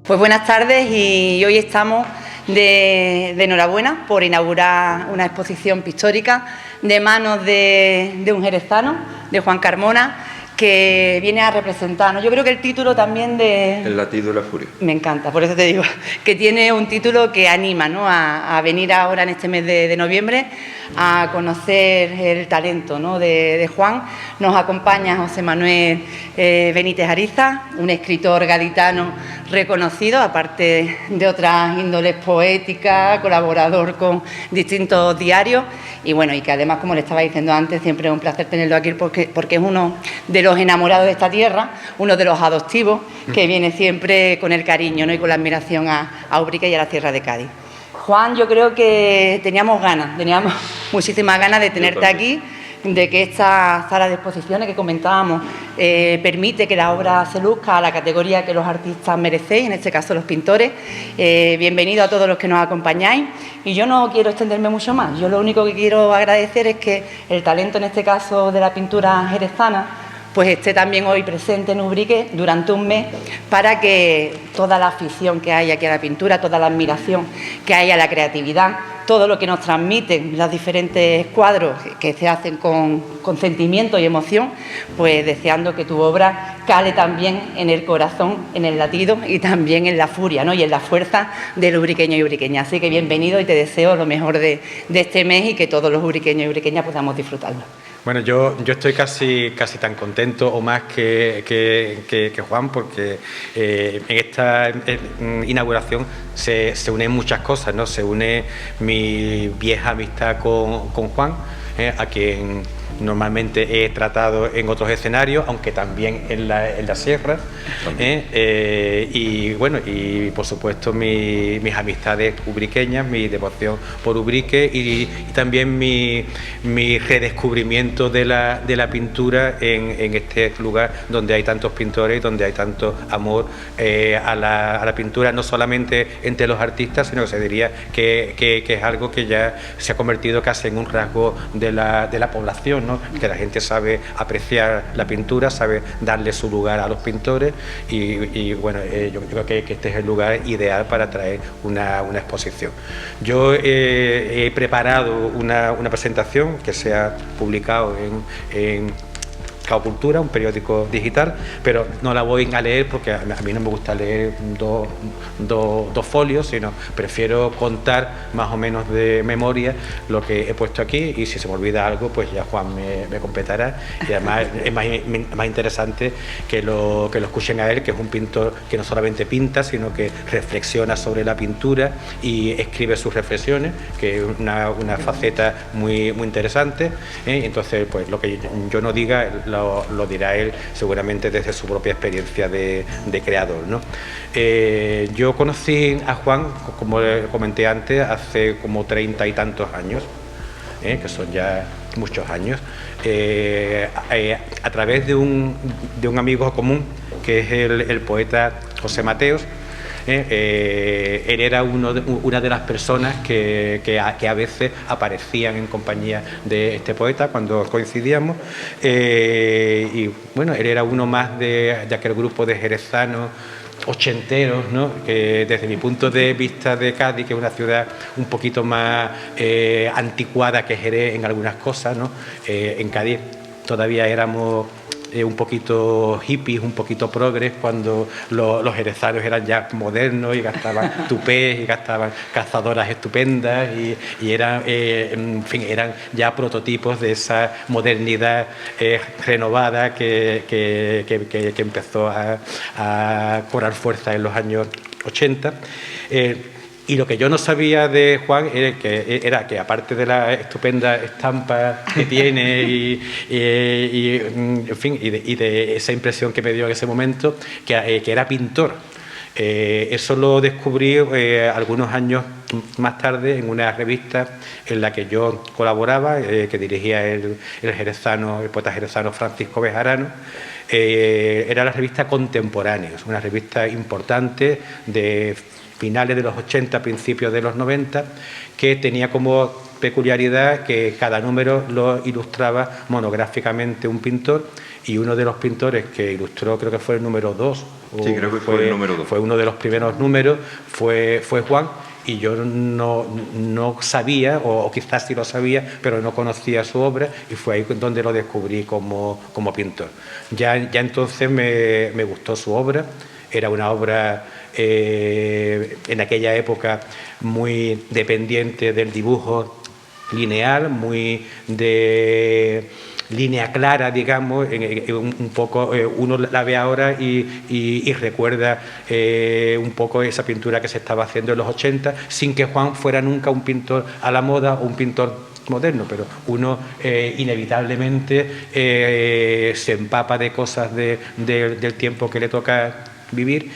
Pues buenas tardes y hoy estamos de enhorabuena por inaugurar una exposición pictórica de manos de un jerezano, de Juan Carmona, que viene a representar, ¿no? Yo creo que el título también de... El latido de la furia. Me encanta, por eso te digo que tiene un título que anima, ¿no?, a venir ahora en este mes de noviembre a conocer el talento, ¿no?, de Juan. Nos acompaña José Manuel Benítez Ariza, un escritor gaditano reconocido, aparte de otras índoles poéticas, colaborador con distintos diarios y bueno, y que además, como le estaba diciendo antes, siempre es un placer tenerlo aquí porque es uno de los enamorados de esta tierra, uno de los adoptivos, que viene siempre con el cariño, ¿no?, y con la admiración a Ubrique y a la tierra de Cádiz. Juan, yo creo que teníamos muchísimas ganas de tenerte aquí, de que esta sala de exposiciones que comentábamos permite que la obra se luzca a la categoría que los artistas merecéis, en este caso los pintores. Bienvenido a todos los que nos acompañáis y yo no quiero extenderme mucho más. Yo lo único que quiero agradecer es que el talento, en este caso de la pintura jerezana, pues esté también hoy presente en Ubrique durante un mes para que toda la afición que hay aquí a la pintura, toda la admiración que hay a la creatividad, todo lo que nos transmiten los diferentes cuadros que se hacen con sentimiento y emoción, pues deseando que tu obra cale también en el corazón, en el latido y también en la furia, ¿no?, y en la fuerza del ubriqueño y ubriqueña. Así que bienvenido y te deseo lo mejor de este mes y que todos los ubriqueños y ubriqueñas podamos disfrutarlo. Bueno, yo estoy casi tan contento o más que Juan, porque en esta inauguración se unen muchas cosas, ¿no? Se une mi vieja amistad con Juan, a quien normalmente he tratado en otros escenarios, aunque también en la sierra, y bueno, y por supuesto mis amistades ubriqueñas, mi devoción por Ubrique y también mi redescubrimiento de la pintura en este lugar donde hay tantos pintores y donde hay tanto amor a la pintura, no solamente entre los artistas, sino que se diría que es algo que ya se ha convertido casi en un rasgo de la población, ¿no? Que la gente sabe apreciar la pintura, sabe darle su lugar a los pintores y bueno, yo creo que este es el lugar ideal para traer una exposición. Yo he preparado una presentación que se ha publicado en Cultura, un periódico digital, pero no la voy a leer porque a mí no me gusta leer dos folios, sino prefiero contar más o menos de memoria lo que he puesto aquí y si se me olvida algo, pues ya Juan me completará. Y además es más interesante que lo escuchen a él, que es un pintor que no solamente pinta, sino que reflexiona sobre la pintura y escribe sus reflexiones, que es una faceta muy interesante. Entonces, pues lo que yo no diga lo dirá él seguramente desde su propia experiencia de creador, ¿no? Yo conocí a Juan, como comenté antes, hace como 30 y tantos años, que son ya muchos años, a través de un amigo común que es el poeta José Mateos. Él era una de las personas que a veces aparecían en compañía de este poeta cuando coincidíamos, y bueno, él era uno más de aquel grupo de jerezanos ochenteros, ¿no?, que desde mi punto de vista de Cádiz, que es una ciudad un poquito más anticuada que Jerez en algunas cosas, ¿no? En Cádiz todavía éramos un poquito hippies, un poquito progres, cuando los jerezanos eran ya modernos y gastaban tupés y gastaban cazadoras estupendas y eran, en fin, eran ya prototipos de esa modernidad renovada que empezó a cobrar fuerza en los años 80. Y lo que yo no sabía de Juan era que aparte de la estupenda estampa que tiene en fin, y de esa impresión que me dio en ese momento, que era pintor. Eso lo descubrí algunos años más tarde en una revista en la que yo colaboraba, que dirigía el poeta jerezano Francisco Bejarano, Era la revista Contemporáneos, una revista importante de finales de los 80, principios de los 90, que tenía como peculiaridad que cada número lo ilustraba monográficamente un pintor, y uno de los pintores que ilustró, creo que fue el número 2, sí, creo que fue el número 2. Fue uno de los primeros números, fue Juan, y yo no sabía, o quizás sí lo sabía, pero no conocía su obra, y fue ahí donde lo descubrí como pintor. Ya entonces me gustó su obra. Era una obra en aquella época muy dependiente del dibujo lineal, muy de línea clara, digamos, un poco uno la ve ahora y recuerda un poco esa pintura que se estaba haciendo en los 80, sin que Juan fuera nunca un pintor a la moda o un pintor moderno, pero uno inevitablemente se empapa de cosas del tiempo que le toca vivir,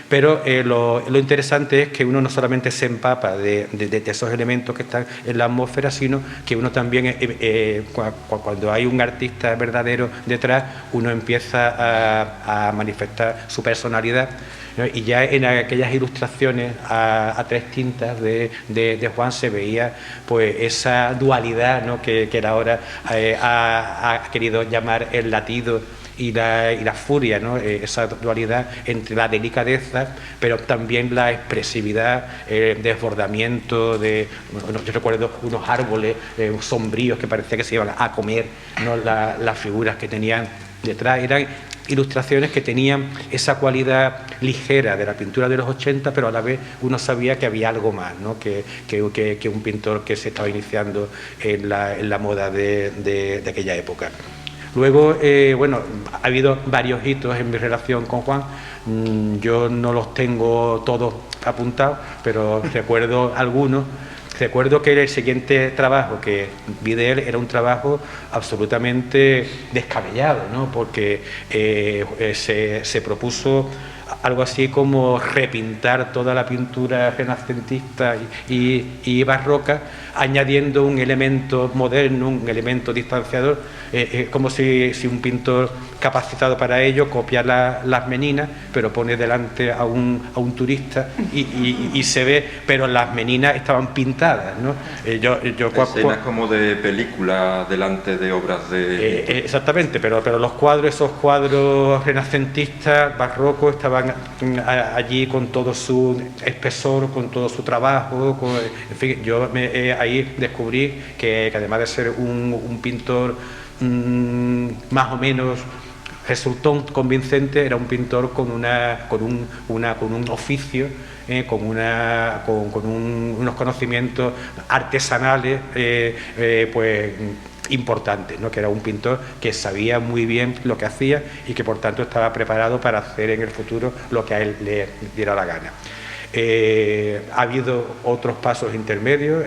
pero lo interesante es que uno no solamente se empapa de esos elementos que están en la atmósfera, sino que uno también, cuando hay un artista verdadero detrás, uno empieza a manifestar su personalidad, ¿no? Y ya en aquellas ilustraciones a tres tintas de Juan se veía pues esa dualidad, ¿no? que ahora ha querido llamar el latido y la furia, ¿no? Esa dualidad entre la delicadeza, pero también la expresividad, desbordamiento yo recuerdo unos árboles sombríos que parecía que se iban a comer, ¿no? Las figuras que tenían detrás eran ilustraciones que tenían esa cualidad ligera de la pintura de los 80, pero a la vez uno sabía que había algo más, ¿no? que un pintor que se estaba iniciando en la moda de aquella época. Luego, bueno, ha habido varios hitos en mi relación con Juan. Yo no los tengo todos apuntados, pero recuerdo algunos. Recuerdo que el siguiente trabajo que vi de él era un trabajo absolutamente descabellado, ¿no? Porque se propuso algo así como repintar toda la pintura renacentista y barroca, añadiendo un elemento moderno, un elemento distanciador, como si un pintor capacitado para ello copia las meninas, pero pone delante a un turista y se ve, pero las meninas estaban pintadas, ¿no? Escenas como de película delante de obras de... exactamente, pero esos cuadros renacentistas, barrocos, estaban allí con todo su espesor, con todo su trabajo, en fin, yo ahí descubrí que además de ser un pintor más o menos resultó convincente, era un pintor con un oficio, con unos conocimientos artesanales pues importantes, ¿no? Que era un pintor que sabía muy bien lo que hacía y que por tanto estaba preparado para hacer en el futuro lo que a él le diera la gana. Ha habido otros pasos intermedios.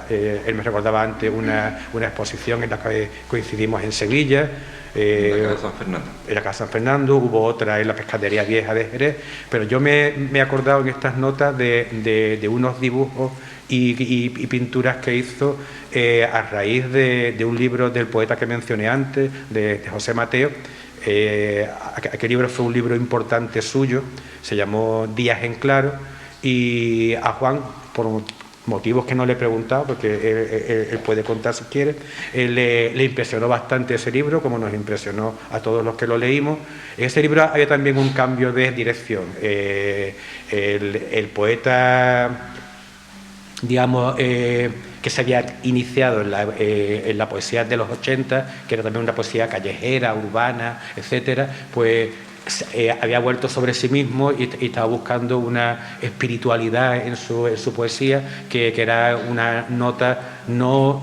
Él me recordaba antes una exposición en la que coincidimos en Sevilla, en la Casa San Fernando. En la Casa San Fernando, hubo otra en la Pescadería Vieja de Jerez, pero yo me he acordado en estas notas de unos dibujos y pinturas que hizo a raíz de un libro del poeta que mencioné antes, de José Mateo. Aquel libro fue un libro importante suyo, se llamó Días en Claro, y a Juan, por motivos que no le he preguntado, porque él puede contar si quiere, le impresionó bastante ese libro, como nos impresionó a todos los que lo leímos. En ese libro había también un cambio de dirección. El poeta, digamos, que se había iniciado en la poesía de los 80, que era también una poesía callejera, urbana, etcétera, pues había vuelto sobre sí mismo y estaba buscando una espiritualidad en su poesía que era una nota no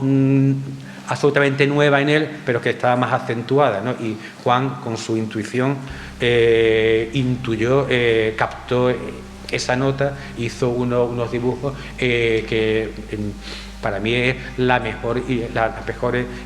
absolutamente nueva en él, pero que estaba más acentuada, ¿no? Y Juan, con su intuición, intuyó, captó esa nota, hizo unos dibujos que para mí es las mejores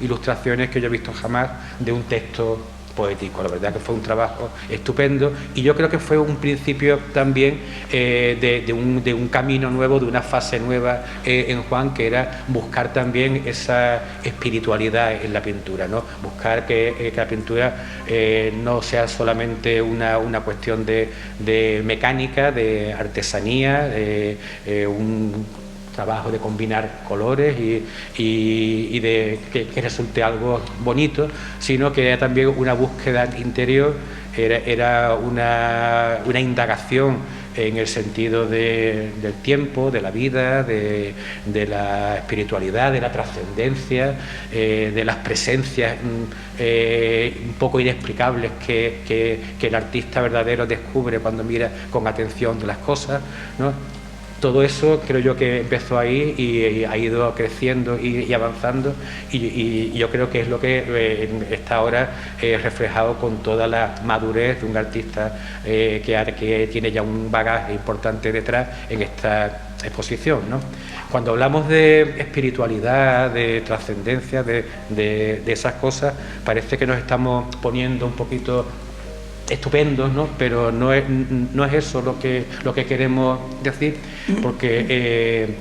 ilustraciones que yo he visto jamás de un texto poético. La verdad que fue un trabajo estupendo y yo creo que fue un principio también de un camino nuevo, de una fase nueva en Juan, que era buscar también esa espiritualidad en la pintura, ¿no? Buscar que la pintura no sea solamente una cuestión de mecánica, de artesanía, un trabajo de combinar colores y de que resulte algo bonito, sino que era también una búsqueda interior, era una indagación en el sentido del tiempo, de la vida, de la espiritualidad, de la trascendencia, de las presencias un poco inexplicables que el artista verdadero descubre cuando mira con atención de las cosas, ¿no? Todo eso creo yo que empezó ahí y ha ido creciendo y avanzando y yo creo que es lo que está ahora reflejado con toda la madurez de un artista que tiene ya un bagaje importante detrás en esta exposición, ¿no? Cuando hablamos de espiritualidad, de trascendencia, de esas cosas, parece que nos estamos poniendo un poquito estupendos, ¿no? Pero no es eso lo que queremos decir, porque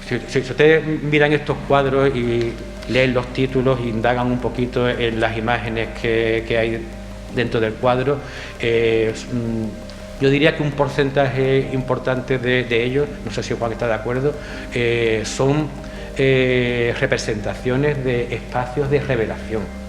si ustedes miran estos cuadros y leen los títulos e indagan un poquito en las imágenes que hay dentro del cuadro, yo diría que un porcentaje importante de ellos, no sé si Juan está de acuerdo, son representaciones de espacios de revelación.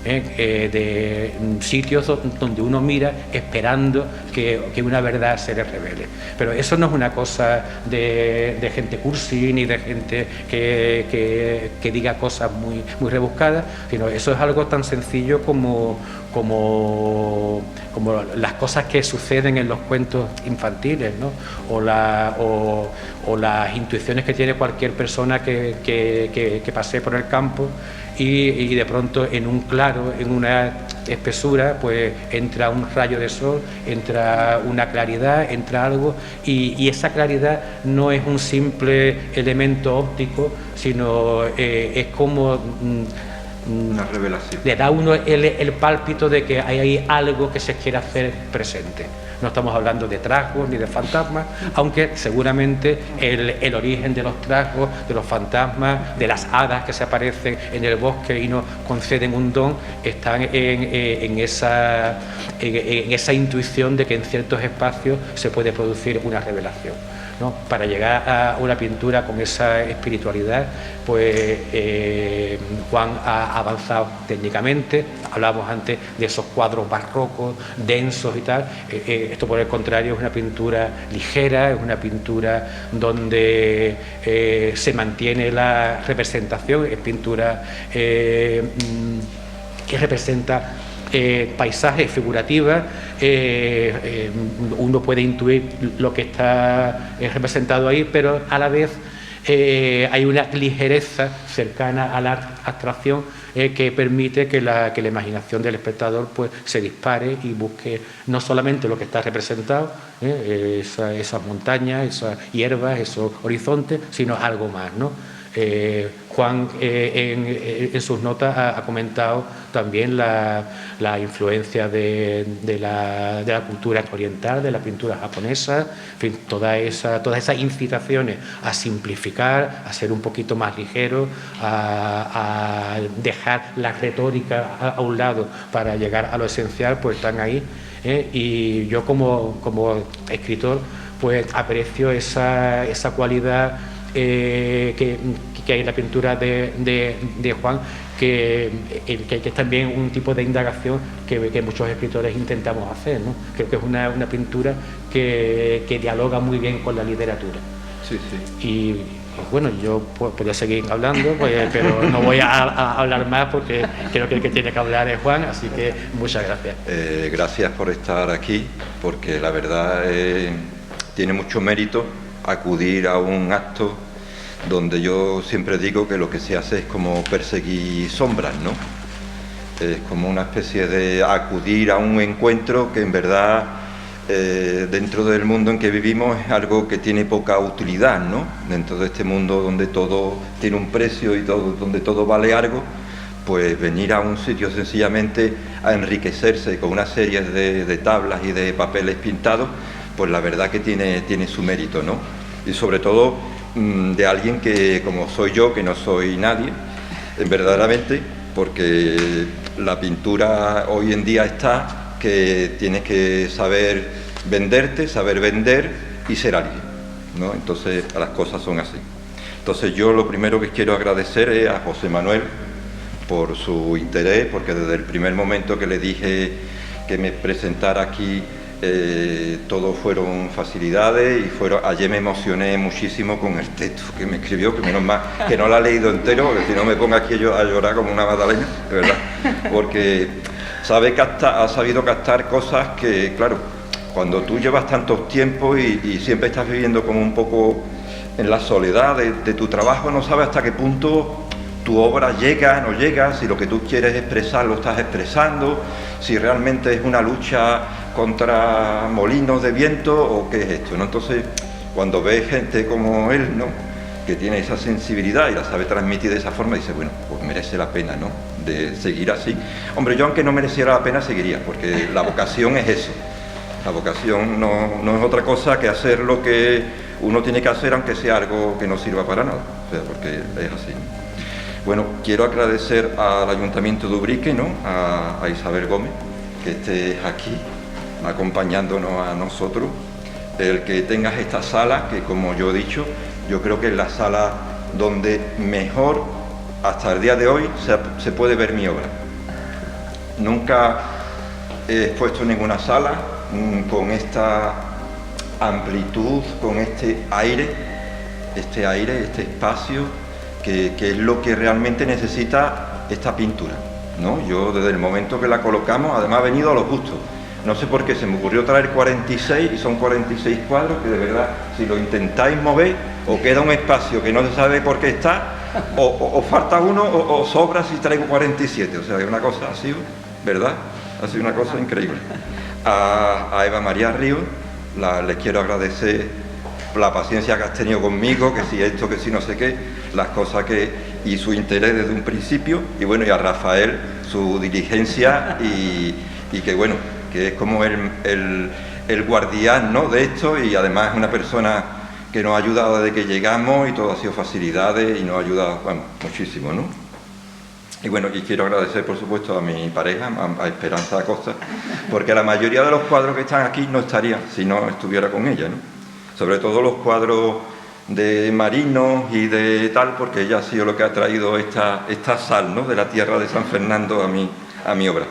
De sitios donde uno mira esperando que una verdad se le revele. Pero eso no es una cosa de gente cursi ni de gente que diga cosas muy rebuscadas, sino eso es algo tan sencillo como las cosas que suceden en los cuentos infantiles, ¿no? o las intuiciones que tiene cualquier persona que pase por el campo y de pronto en un claro, en una espesura, pues entra un rayo de sol, entra una claridad, entra algo y esa claridad no es un simple elemento óptico, sino es como una revelación. Le da a uno el pálpito de que hay ahí algo que se quiere hacer presente. No estamos hablando de trasgos ni de fantasmas, aunque seguramente el origen de los trasgos, de los fantasmas, de las hadas que se aparecen en el bosque y nos conceden un don, están en esa intuición de que en ciertos espacios se puede producir una revelación, ¿no? Para llegar a una pintura con esa espiritualidad, pues Juan ha avanzado técnicamente. Hablamos antes de esos cuadros barrocos, densos y tal. Esto, por el contrario, es una pintura ligera, es una pintura donde se mantiene la representación, es pintura que representa paisajes figurativas, uno puede intuir lo que está representado ahí, pero a la vez hay una ligereza cercana a la abstracción que permite que la imaginación del espectador pues se dispare y busque no solamente lo que está representado, esas montañas, esas hierbas, esos horizontes, sino algo más, ¿no? Juan en sus notas ha comentado también la influencia de la cultura oriental, de la pintura japonesa, en fin, todas esas incitaciones a simplificar, a ser un poquito más ligero, a dejar la retórica a un lado para llegar a lo esencial, pues están ahí. Y yo como escritor pues aprecio esa cualidad que hay en la pintura de Juan, que es también un tipo de indagación que muchos escritores intentamos hacer, ¿no? Creo que es una pintura que dialoga muy bien con la literatura. Sí, sí. Y bueno, yo podría seguir hablando, pues, pero no voy a hablar más porque creo que el que tiene que hablar es Juan, así que muchas gracias. Gracias por estar aquí, porque la verdad tiene mucho mérito acudir a un acto donde yo siempre digo que lo que se hace es como perseguir sombras, ¿no? Es como una especie de acudir a un encuentro que en verdad dentro del mundo en que vivimos es algo que tiene poca utilidad, ¿no? Dentro de este mundo donde todo tiene un precio y donde todo vale algo, pues venir a un sitio sencillamente a enriquecerse con una serie de tablas y de papeles pintados, pues la verdad que tiene su mérito, ¿no? Y sobre todo de alguien que, como soy yo, que no soy nadie, verdaderamente, porque la pintura hoy en día está que tienes que saber venderte, saber vender y ser alguien, ¿no? Entonces las cosas son así. Entonces yo lo primero que quiero agradecer es a José Manuel por su interés, porque desde el primer momento que le dije que me presentara aquí, todo fueron facilidades y ayer me emocioné muchísimo con el texto que me escribió, que menos mal que no lo ha leído entero, porque si no me pongo aquí a llorar como una magdalena, de verdad, porque ha sabido captar cosas que, claro, cuando tú llevas tantos tiempos y siempre estás viviendo como un poco en la soledad de tu trabajo, no sabes hasta qué punto tu obra llega, no llega, si lo que tú quieres expresar lo estás expresando, si realmente es una lucha contra molinos de viento o qué es esto, ¿no? Entonces, cuando ves gente como él, ¿no?, que tiene esa sensibilidad y la sabe transmitir de esa forma, dice, bueno, pues merece la pena, ¿no?, de seguir así. Hombre, yo aunque no mereciera la pena seguiría, porque la vocación es eso. La vocación no es otra cosa que hacer lo que uno tiene que hacer, aunque sea algo que no sirva para nada, o sea, porque es así. Bueno, quiero agradecer al Ayuntamiento de Ubrique, ¿no?, a Isabel Gómez, que estés aquí acompañándonos a nosotros, el que tengas esta sala, que como yo he dicho, yo creo que es la sala donde mejor hasta el día de hoy se puede ver mi obra. Nunca he expuesto en ninguna sala con esta amplitud, con este aire, este espacio, que es lo que realmente necesita esta pintura, ¿no? Yo desde el momento que la colocamos, además ha venido a los gustos. No sé por qué se me ocurrió traer 46 y son 46 cuadros que de verdad, si lo intentáis mover, o queda un espacio que no se sabe por qué está, o falta uno, o sobra si traigo 47. O sea, es una cosa así, ¿verdad? Ha sido una cosa increíble. A Eva María Ríos les quiero agradecer la paciencia que has tenido conmigo, que si esto, que si no sé qué, las cosas y su interés desde un principio, y bueno, y a Rafael su diligencia y que bueno, que es como el guardián, ¿no?, de esto, y además es una persona que nos ha ayudado desde que llegamos y todo ha sido facilidades y nos ha ayudado, bueno, muchísimo, ¿no? Y bueno, y quiero agradecer por supuesto a mi pareja, a Esperanza Acosta, porque la mayoría de los cuadros que están aquí no estarían si no estuviera con ella, ¿no? Sobre todo los cuadros de marinos y de tal, porque ella ha sido lo que ha traído esta sal, ¿no?, de la tierra de San Fernando a mi obra.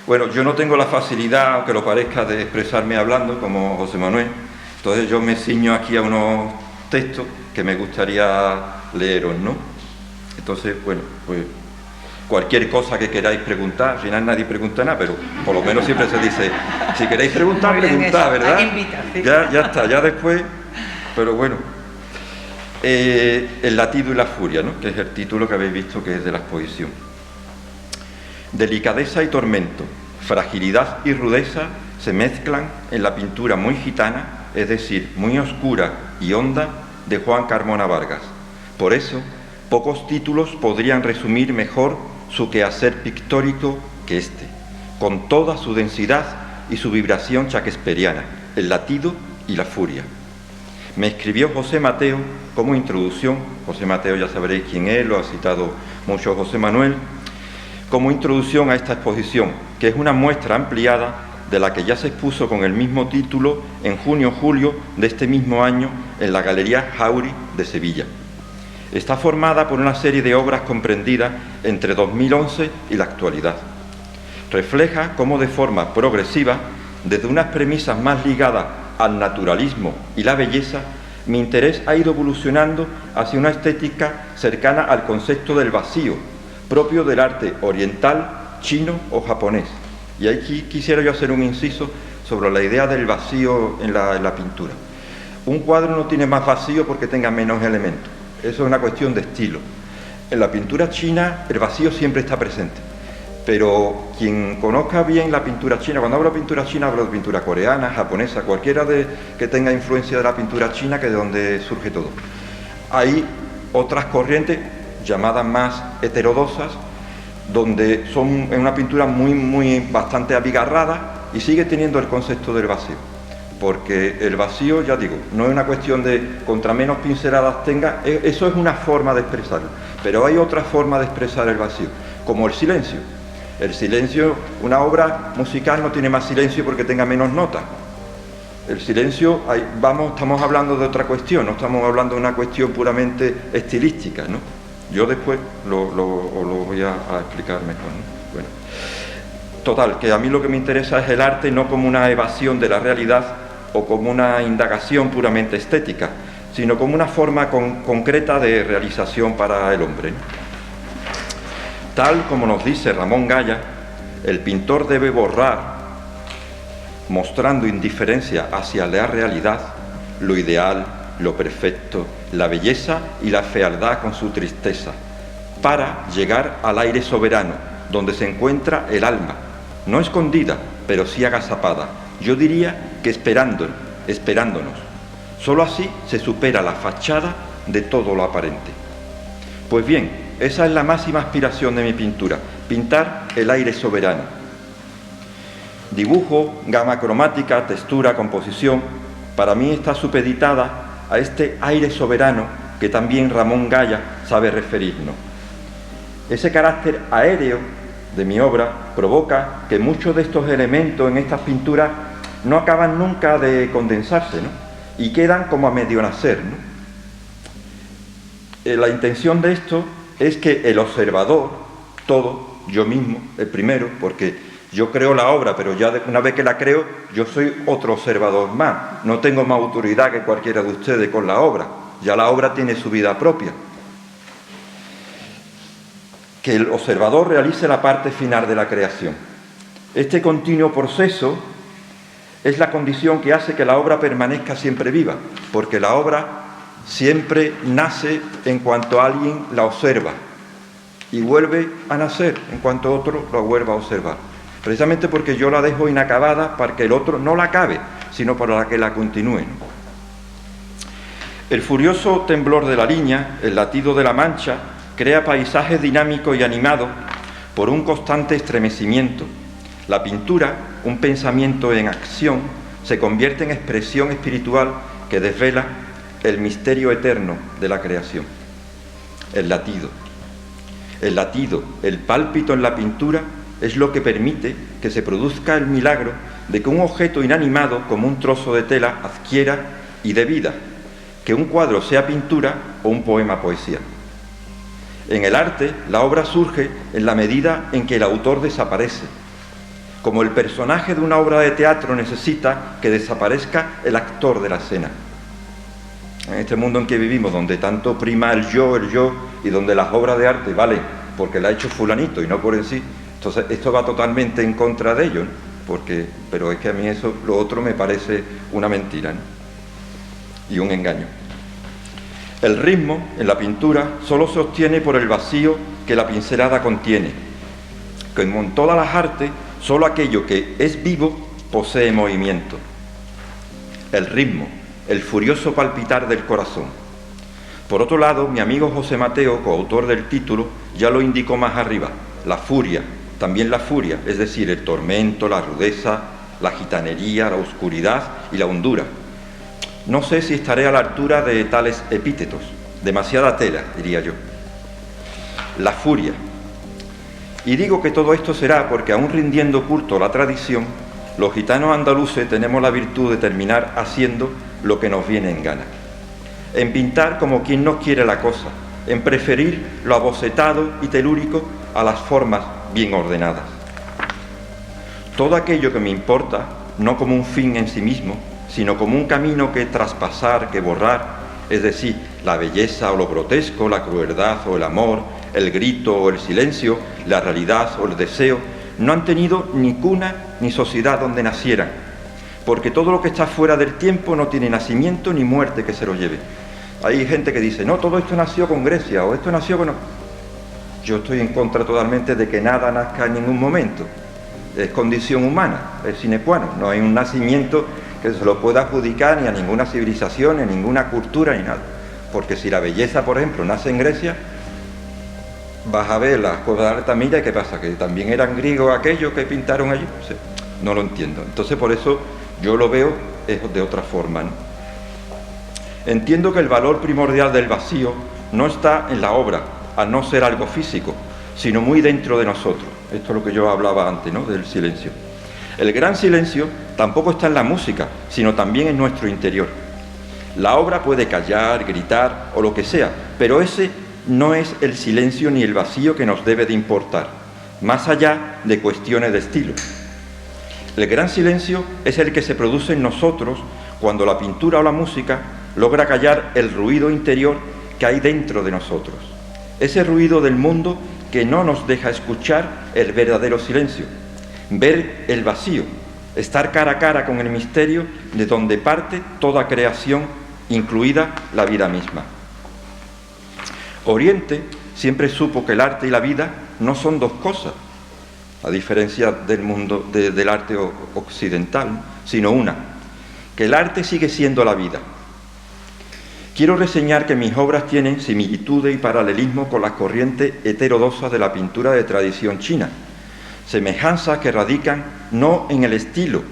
Bueno, yo no tengo la facilidad, aunque lo parezca, de expresarme hablando como José Manuel, entonces yo me ciño aquí a unos textos que me gustaría leeros, ¿no? Entonces, bueno, pues cualquier cosa que queráis preguntar, al final nadie pregunta nada, pero por lo menos siempre se dice, si queréis preguntar, preguntad, ¿verdad? Ya está, ya después, pero bueno. El latido y la furia, ¿no?, que es el título que habéis visto que es de la exposición. Delicadeza y tormento, fragilidad y rudeza se mezclan en la pintura muy gitana, es decir, muy oscura y honda, de Juan Carmona Vargas. Por eso, pocos títulos podrían resumir mejor su quehacer pictórico que este, con toda su densidad y su vibración shakespeariana, el latido y la furia. Me escribió José Mateo como introducción, José Mateo ya sabréis quién es, lo ha citado mucho José Manuel, como introducción a esta exposición, que es una muestra ampliada de la que ya se expuso con el mismo título en junio-julio de este mismo año en la Galería Jauri de Sevilla. Está formada por una serie de obras comprendidas entre 2011 y la actualidad. Refleja cómo de forma progresiva, desde unas premisas más ligadas al naturalismo y la belleza, mi interés ha ido evolucionando hacia una estética cercana al concepto del vacío, propio del arte oriental, chino o japonés. Y aquí quisiera yo hacer un inciso sobre la idea del vacío en la pintura. Un cuadro no tiene más vacío porque tenga menos elementos. Eso es una cuestión de estilo. En la pintura china el vacío siempre está presente. Pero quien conozca bien la pintura china, cuando hablo de pintura china hablo de pintura coreana, japonesa, cualquiera que tenga influencia de la pintura china, que es de donde surge todo. Hay otras corrientes llamadas más heterodoxas, donde es una pintura bastante abigarrada y sigue teniendo el concepto del vacío. Porque el vacío, ya digo, no es una cuestión de contra menos pinceladas tenga, eso es una forma de expresarlo, pero hay otra forma de expresar el vacío, como el silencio. El silencio, una obra musical no tiene más silencio porque tenga menos notas. El silencio, estamos hablando de otra cuestión, no estamos hablando de una cuestión puramente estilística, ¿no? Yo después lo voy a explicar mejor, ¿no? Bueno, total, que a mí lo que me interesa es el arte no como una evasión de la realidad o como una indagación puramente estética, sino como una forma concreta de realización para el hombre, ¿no? Tal como nos dice Ramón Gaya, el pintor debe borrar, mostrando indiferencia hacia la realidad, lo ideal, lo perfecto, la belleza y la fealdad con su tristeza, para llegar al aire soberano, donde se encuentra el alma, no escondida, pero sí agazapada, yo diría que esperándonos. Solo así se supera la fachada de todo lo aparente. Pues bien, esa es la máxima aspiración de mi pintura, pintar el aire soberano. Dibujo, gama cromática, textura, composición, para mí está supeditada a este aire soberano que también Ramón Gaya sabe referirnos. Ese carácter aéreo de mi obra provoca que muchos de estos elementos en estas pinturas no acaban nunca de condensarse, ¿no? Y quedan como a medio nacer, ¿no? La intención de esto es que el observador, yo mismo, el primero, porque yo creo la obra, pero ya una vez que la creo, yo soy otro observador más, no tengo más autoridad que cualquiera de ustedes con la obra, ya la obra tiene su vida propia. Que el observador realice la parte final de la creación. Este continuo proceso es la condición que hace que la obra permanezca siempre viva, porque la obra siempre nace en cuanto alguien la observa y vuelve a nacer en cuanto otro la vuelva a observar. Precisamente porque yo la dejo inacabada para que el otro no la acabe, sino para que la continúe, ¿no? El furioso temblor de la Liña, el latido de la Mancha, crea paisajes dinámicos y animados por un constante estremecimiento. La pintura, un pensamiento en acción, se convierte en expresión espiritual que desvela el misterio eterno de la creación. El latido, el pálpito en la pintura es lo que permite que se produzca el milagro de que un objeto inanimado como un trozo de tela adquiera y dé vida, que un cuadro sea pintura o un poema poesía. En el arte, la obra surge en la medida en que el autor desaparece, como el personaje de una obra de teatro necesita que desaparezca el actor de la escena. En este mundo en que vivimos, donde tanto prima el yo, y donde las obras de arte valen porque la ha hecho fulanito y no por en sí, entonces esto va totalmente en contra de ello, ¿no? Pero es que a mí eso, lo otro me parece una mentira, ¿no? Y un engaño. El ritmo en la pintura solo se obtiene por el vacío que la pincelada contiene. Como en todas las artes, solo aquello que es vivo posee movimiento. El ritmo, el furioso palpitar del corazón. Por otro lado, mi amigo José Mateo, coautor del título, ya lo indicó más arriba, la furia, también la furia, es decir, el tormento, la rudeza, la gitanería, la oscuridad y la hondura. No sé si estaré a la altura de tales epítetos, demasiada tela, diría yo. La furia. Y digo que todo esto será porque, aún rindiendo culto a la tradición, los gitanos andaluces tenemos la virtud de terminar haciendo lo que nos viene en gana. En pintar como quien no quiere la cosa, en preferir lo abocetado y telúrico a las formas bien ordenadas. Todo aquello que me importa, no como un fin en sí mismo, sino como un camino que traspasar, que borrar, es decir, la belleza o lo grotesco, la crueldad o el amor, el grito o el silencio, la realidad o el deseo, no han tenido ni cuna ni sociedad donde nacieran, porque todo lo que está fuera del tiempo no tiene nacimiento ni muerte que se lo lleve. Hay gente que dice, no, todo esto nació con Grecia, o esto nació con... Yo estoy en contra totalmente de que nada nazca en ningún momento. Es condición humana, es sine qua non. No hay un nacimiento que se lo pueda adjudicar ni a ninguna civilización, ni a ninguna cultura, ni nada. Porque si la belleza, por ejemplo, nace en Grecia, vas a ver las cuevas de Altamira y ¿qué pasa? ¿Que también eran griegos aquellos que pintaron allí? No lo entiendo. Entonces por eso yo lo veo de otra forma, ¿no? Entiendo que el valor primordial del vacío no está en la obra, al no ser algo físico, sino muy dentro de nosotros. Esto es lo que yo hablaba antes, ¿no?, del silencio. El gran silencio tampoco está en la música, sino también en nuestro interior. La obra puede callar, gritar o lo que sea, pero ese no es el silencio ni el vacío que nos debe de importar, más allá de cuestiones de estilo. El gran silencio es el que se produce en nosotros cuando la pintura o la música logra callar el ruido interior que hay dentro de nosotros. Ese ruido del mundo que no nos deja escuchar el verdadero silencio, ver el vacío, estar cara a cara con el misterio de donde parte toda creación, incluida la vida misma. Oriente siempre supo que el arte y la vida no son dos cosas, a diferencia del mundo del arte occidental, sino una, que el arte sigue siendo la vida. Quiero reseñar que mis obras tienen similitudes y paralelismo con las corrientes heterodosas de la pintura de tradición china, semejanzas que radican no en el estilo,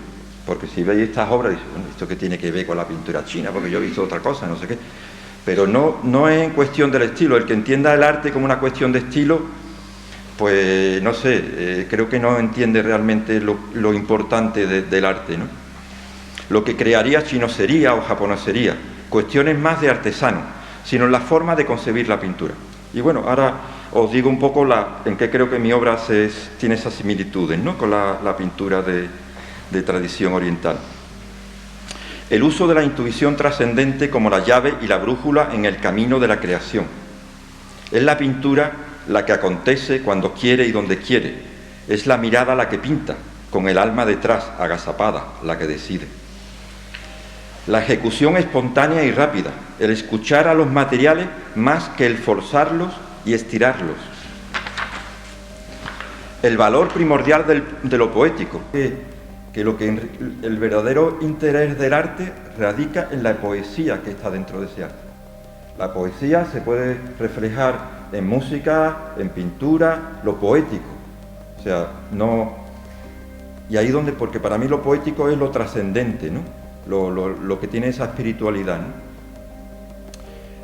porque si veis estas obras, dices, bueno, ¿esto qué tiene que ver con la pintura china? Porque yo he visto otra cosa, no sé qué. Pero no es en cuestión del estilo. El que entienda el arte como una cuestión de estilo, pues no sé, creo que no entiende realmente lo importante del arte, ¿no? Lo que crearía chinosería o japonesería, cuestiones más de artesano, sino en la forma de concebir la pintura. Y bueno, ahora os digo un poco en qué creo que mi obra tiene esas similitudes, ¿no?, con la pintura de tradición oriental. El uso de la intuición trascendente como la llave y la brújula en el camino de la creación. Es la pintura la que acontece cuando quiere y donde quiere. Es la mirada la que pinta, con el alma detrás, agazapada, la que decide. La ejecución espontánea y rápida, el escuchar a los materiales más que el forzarlos y estirarlos. El valor primordial de lo poético, el verdadero interés del arte radica en la poesía que está dentro de ese arte. La poesía se puede reflejar en música, en pintura, lo poético. O sea, no... Y ahí donde, porque para mí lo poético es lo trascendente, ¿no?, lo que tiene esa espiritualidad, ¿no?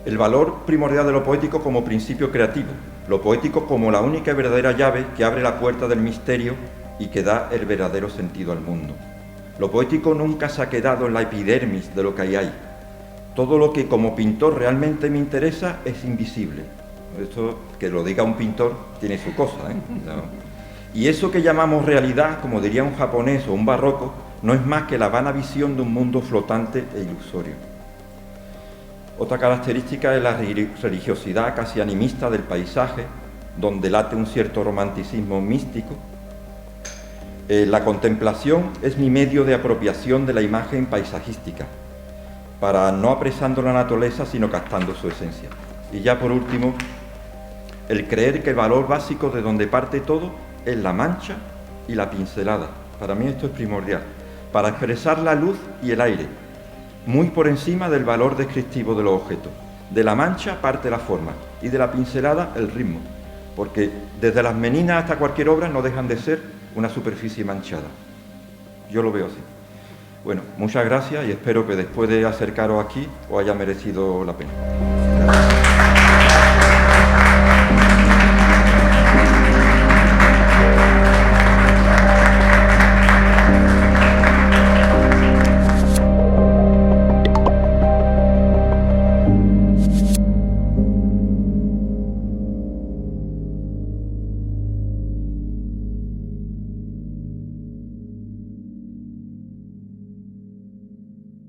El valor primordial de lo poético como principio creativo, lo poético como la única y verdadera llave que abre la puerta del misterio y que da el verdadero sentido al mundo. Lo poético nunca se ha quedado en la epidermis de lo que hay. Todo lo que como pintor realmente me interesa es invisible. Esto, que lo diga un pintor, tiene su cosa, ¿eh? Y eso que llamamos realidad, como diría un japonés o un barroco, no es más que la vana visión de un mundo flotante e ilusorio. Otra característica es la religiosidad casi animista del paisaje, donde late un cierto romanticismo místico. La contemplación es mi medio de apropiación de la imagen paisajística, para no apresando la naturaleza, sino captando su esencia. Y ya por último, el creer que el valor básico de donde parte todo es la mancha y la pincelada. Para mí esto es primordial, para expresar la luz y el aire, muy por encima del valor descriptivo de los objetos. De la mancha parte la forma y de la pincelada el ritmo, porque desde las meninas hasta cualquier obra no dejan de ser una superficie manchada. Yo lo veo así. Bueno, muchas gracias y espero que después de acercaros aquí os haya merecido la pena.